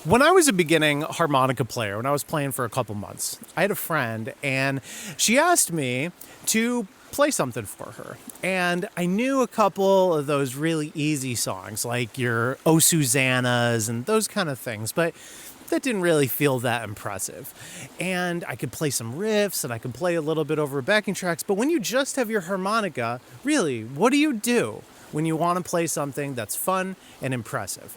When I was a beginning harmonica player, when I was playing for a couple months, I had a friend and she asked me to play something for her. And I knew a couple of those really easy songs, like your Oh Susannas and those kind of things, but that didn't really feel that impressive. And I could play some riffs and I could play a little bit over backing tracks, but when you just have your harmonica, really, what do when you want to play something that's fun and impressive?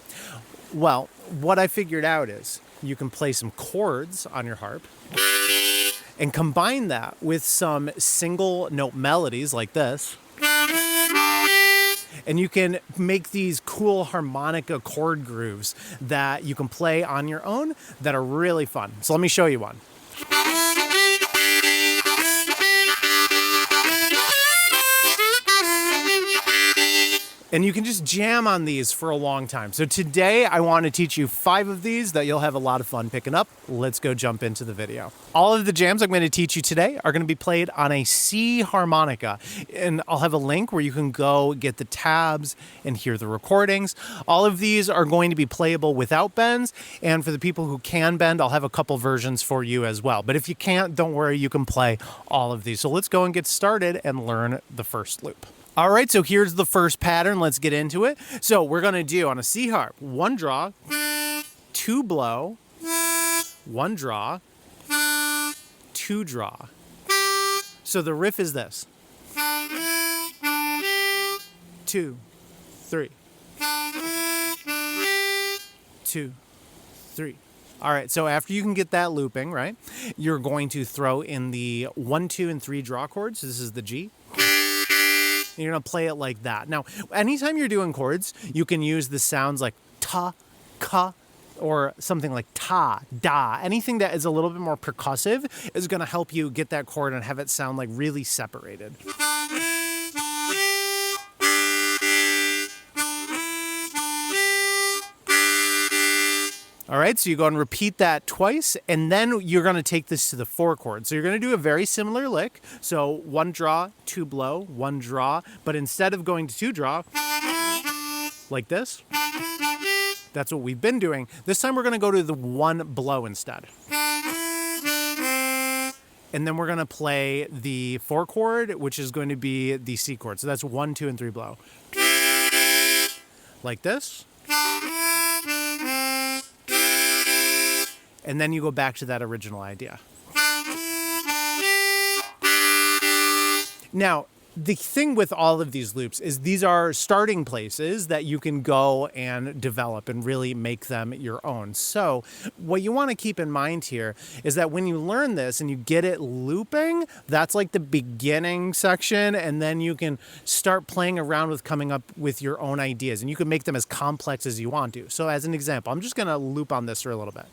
Well, what I figured out is you can play some chords on your harp and combine that with some single note melodies like this. And you can make these cool harmonica chord grooves that you can play on your own that are really fun. So let me show you one. And you can just jam on these for a long time. So today I want to teach you 5 of these that you'll have a lot of fun picking up. Let's go jump into the video. All of the jams I'm going to teach you today are going to be played on a C harmonica. And I'll have a link where you can go get the tabs and hear the recordings. All of these are going to be playable without bends. And for the people who can bend, I'll have a couple versions for you as well. But if you can't, don't worry, you can play all of these. So let's go and get started and learn the first loop. All right, so here's the first pattern. Let's get into it. So we're going to do on a C harp, 1 draw, 2 blow, 1 draw, 2 draw. So the riff is this. 2, 3. 2, 3. All right, so after you can get that looping, right, you're going to throw in the 1, 2, and 3 draw chords. This is the G. You're going to play it like that. Now, anytime you're doing chords, you can use the sounds like ta, ka, or something like ta, da. Anything that is a little bit more percussive is going to help you get that chord and have it sound like really separated. All right, so you go and repeat that twice, and then you're going to take this to the 4 chord. So you're going to do a very similar lick. So 1 draw, 2 blow, 1 draw, but instead of going to 2 draw, like this, that's what we've been doing. This time we're going to go to the 1 blow instead. And then we're going to play the 4 chord, which is going to be the C chord. So that's 1, 2, and 3 blow. Like this. And then you go back to that original idea. Now, the thing with all of these loops is these are starting places that you can go and develop and really make them your own. So what you want to keep in mind here is that when you learn this and you get it looping, that's like the beginning section, and then you can start playing around with coming up with your own ideas, and you can make them as complex as you want to. So as an example, I'm just going to loop on this for a little bit.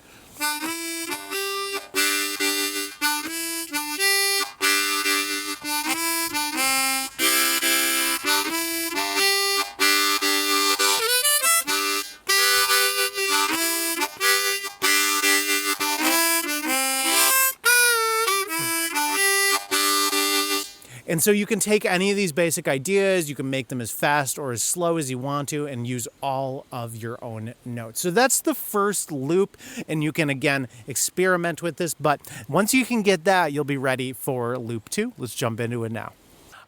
And so you can take any of these basic ideas, you can make them as fast or as slow as you want to, and use all of your own notes. So that's the first loop, and you can, again, experiment with this, but once you can get that, you'll be ready for loop 2. Let's jump into it now.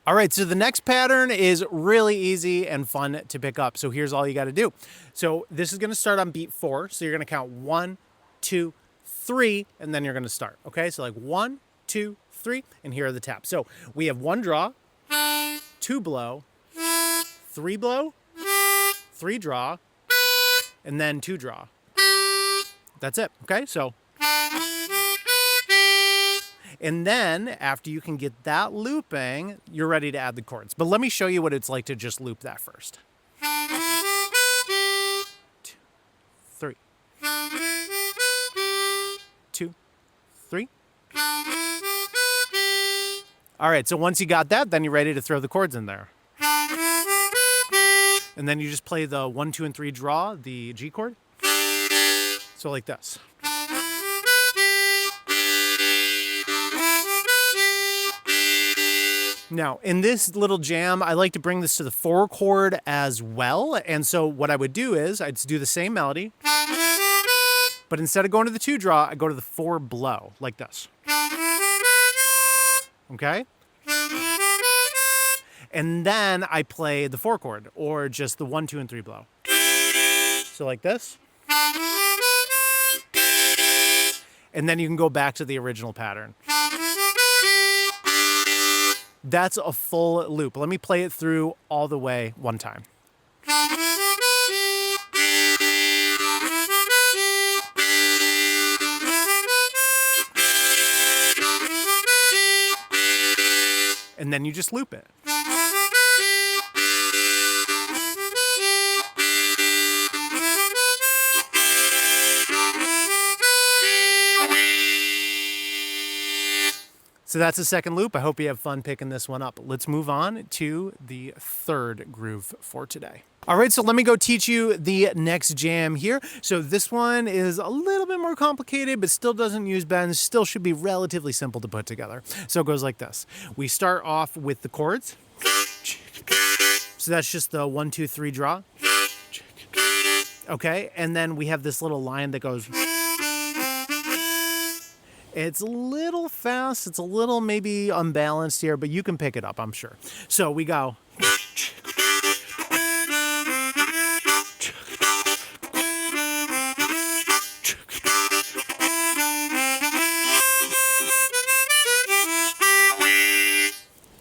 All right, so the next pattern is really easy and fun to pick up. So here's all you got to do. So this is going to start on beat 4. So you're going to count 1, 2, 3, and then you're going to start. Okay, so like 1, 2, 3, and here are the taps. So we have 1 draw, 2 blow, 3 blow, 3 draw, and then 2 draw. That's it. Okay, so. And then after you can get that looping, you're ready to add the chords. But let me show you what it's like to just loop that first. 2, 3. 2, 3. All right, so once you got that, then you're ready to throw the chords in there. And then you just play the 1, 2, and 3 draw, the G chord. So like this. Now, in this little jam, I like to bring this to the 4 chord as well. And so what I would do is I'd do the same melody, But instead of going to the 2 draw, I go to the 4 blow, like this. Okay? And then I play the 4 chord, or just the 1, 2, and 3 blow. So like this. And then you can go back to the original pattern. That's a full loop. Let me play it through all the way one time. And then you just loop it. So that's the second loop. I hope you have fun picking this one up. Let's move on to the third groove for today. All right, so let me go teach you the next jam here. So this one is a little bit more complicated, but still doesn't use bends, still should be relatively simple to put together. So it goes like this. We start off with the chords. So that's just the 1, 2, 3 draw. Okay, and then we have this little line that goes. It's a little fast, it's a little maybe unbalanced here, but you can pick it up, I'm sure. So we go.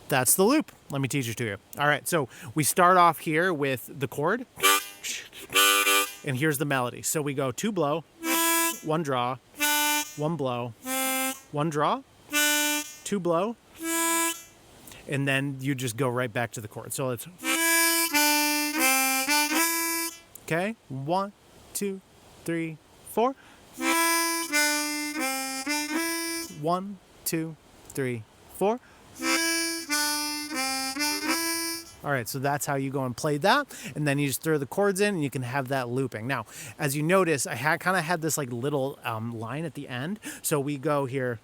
That's the loop. Let me teach it to you. All right, so we start off here with the chord, and here's the melody. So we go 2 blow, 1 draw, 1 blow, 1 draw, 2 blow, and then you just go right back to the chord. So it's okay. 1, 2, 3, 4. 1, 2, 3, 4. All right, so that's how you go and play that, and then you just throw the chords in, and you can have that looping. Now, as you notice, I kind of had this like little line at the end, so we go here.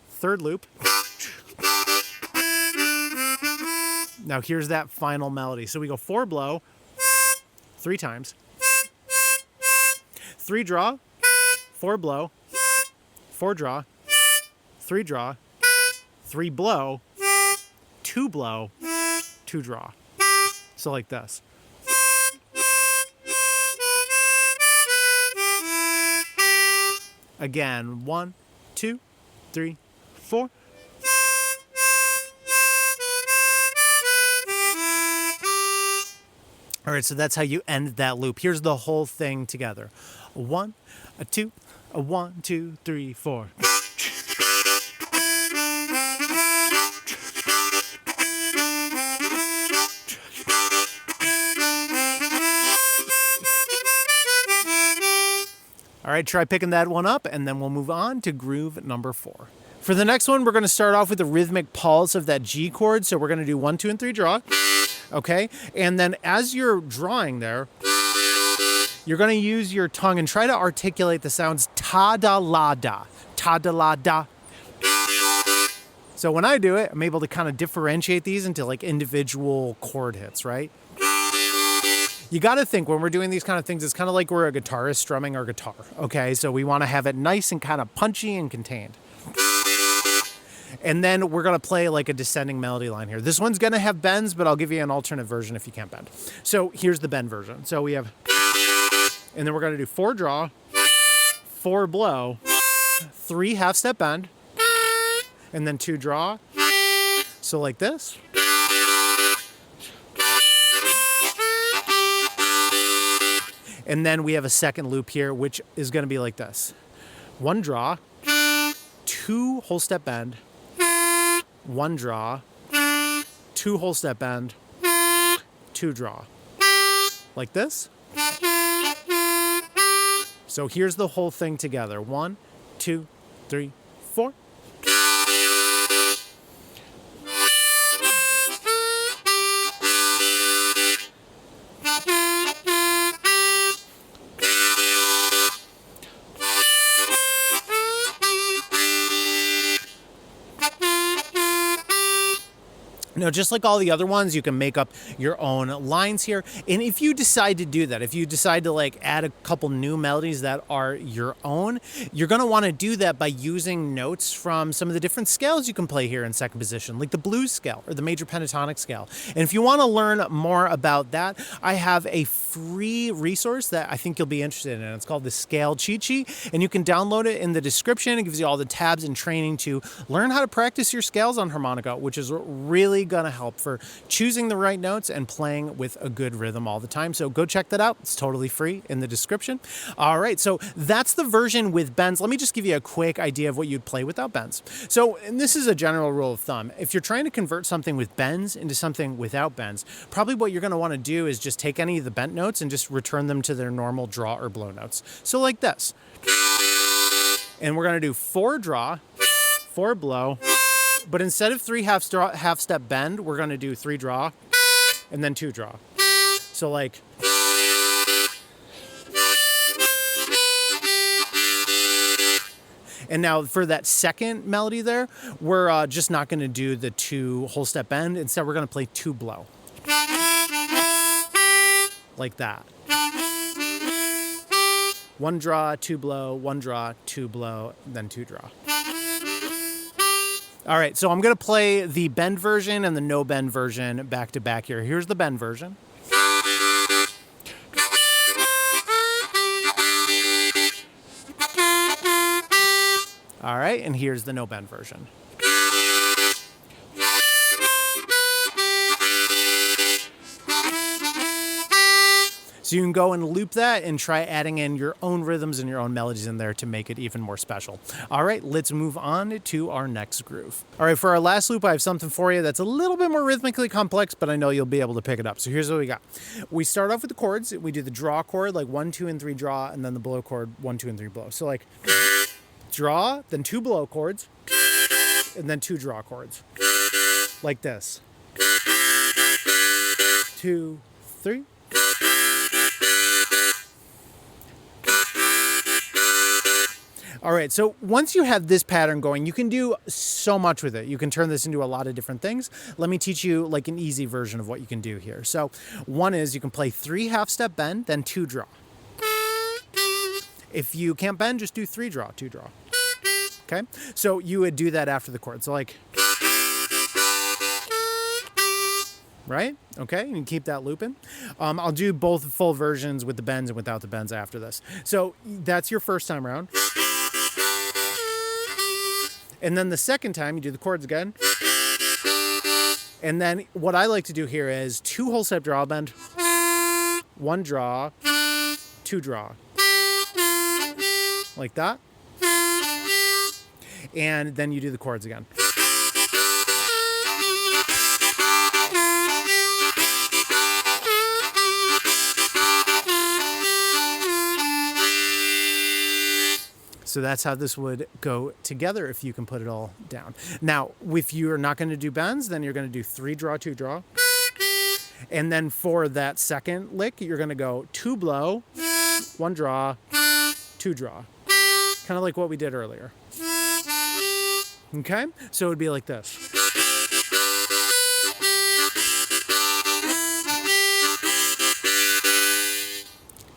Third loop. Now here's that final melody. So we go 4 blow, 3 times, 3 draw, 4 blow, 4 draw, 3 draw, 3 blow, 2 blow, 2 draw. So like this. Again, 1, 2, 3, 4. All right, so that's how you end that loop. Here's the whole thing together. 1, a 2, a 1, 2, 3, 4. All right, try picking that one up, and then we'll move on to groove number 4. For the next one, we're going to start off with the rhythmic pulse of that G chord. So we're going to do 1, 2, and 3 draw. Okay, and then as you're drawing there, you're going to use your tongue and try to articulate the sounds ta-da-la-da, ta-da-la-da. So when I do it, I'm able to kind of differentiate these into like individual chord hits, right? You got to think when we're doing these kind of things, it's kind of like we're a guitarist strumming our guitar, okay? So we want to have it nice and kind of punchy and contained. And then we're going to play like a descending melody line here. This one's going to have bends, but I'll give you an alternate version if you can't bend. So here's the bend version. So we have, and then we're going to do 4 draw, 4 blow, 3 half step bend, and then 2 draw. So like this. And then we have a second loop here, which is going to be like this. 1 draw, 2 whole step bend, 1 draw, 2 whole step bend, 2 draw. Like this. So here's the whole thing together. 1, 2, 3, 4. Now, just like all the other ones, you can make up your own lines here. And if you decide to do that, if you decide to like add a couple new melodies that are your own, you're going to want to do that by using notes from some of the different scales you can play here in second position, like the blues scale or the major pentatonic scale. And if you want to learn more about that, I have a free resource that I think you'll be interested in. It's called the Scale Cheat Sheet, and you can download it in the description. It gives you all the tabs and training to learn how to practice your scales on harmonica, which is really going to help for choosing the right notes and playing with a good rhythm all the time. So go check that out. It's totally free in the description. All right, so that's the version with bends. Let me just give you a quick idea of what you'd play without bends. So, and this is a general rule of thumb. If you're trying to convert something with bends into something without bends, probably what you're going to want to do is just take any of the bent notes and just return them to their normal draw or blow notes. So like this. And we're going to do 4 draw, 4 blow, but instead of 3 half step bend, we're going to do 3 draw and then 2 draw. So like, and now for that second melody there, we're just not going to do the 2 whole step bend. Instead, we're going to play 2 blow. Like that. 1 draw, 2 blow, 1 draw, 2 blow, then 2 draw. All right, so I'm going to play the bend version and the no bend version back to back here. Here's the bend version. All right, and here's the no bend version. So you can go and loop that and try adding in your own rhythms and your own melodies in there to make it even more special. All right, let's move on to our next groove. All right, for our last loop, I have something for you that's a little bit more rhythmically complex, but I know you'll be able to pick it up. So here's what we got. We start off with the chords. We do the draw chord, like 1, 2, and 3 draw, and then the blow chord, 1, 2, and 3 blow. So like draw, then 2 blow chords, and then 2 draw chords. Like this. 2, 3. All right, so once you have this pattern going, you can do so much with it. You can turn this into a lot of different things. Let me teach you like an easy version of what you can do here. So one is you can play 3 half step bend, then 2 draw. If you can't bend, just do 3 draw, 2 draw. Okay, so you would do that after the chord. So like, right? Okay, you can keep that looping. I'll do both full versions with the bends and without the bends after this. So that's your first time around. And then the second time, you do the chords again. And then what I like to do here is 2 whole step draw bend, 1 draw, 2 draw. Like that. And then you do the chords again. So that's how this would go together if you can put it all down. Now, if you're not going to do bends, then you're going to do 3 draw, 2 draw. And then for that second lick, you're going to go 2 blow, 1 draw, 2 draw. Kind of like what we did earlier. Okay? So it would be like this.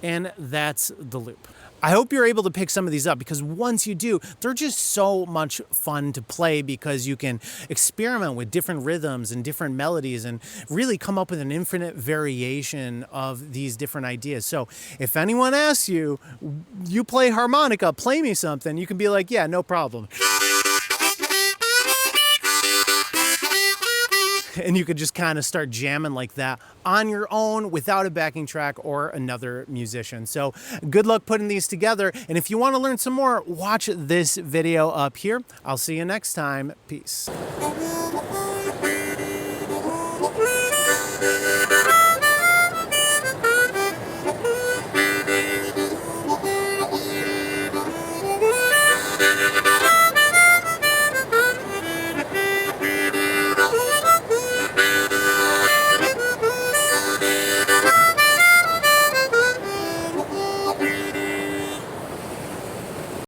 And that's the loop. I hope you're able to pick some of these up because once you do, they're just so much fun to play because you can experiment with different rhythms and different melodies and really come up with an infinite variation of these different ideas. So if anyone asks you, you play harmonica, play me something, you can be like, yeah, no problem. And you could just kind of start jamming like that on your own without a backing track or another musician. So good luck putting these together. And if you want to learn some more, watch this video up here. I'll see you next time. Peace.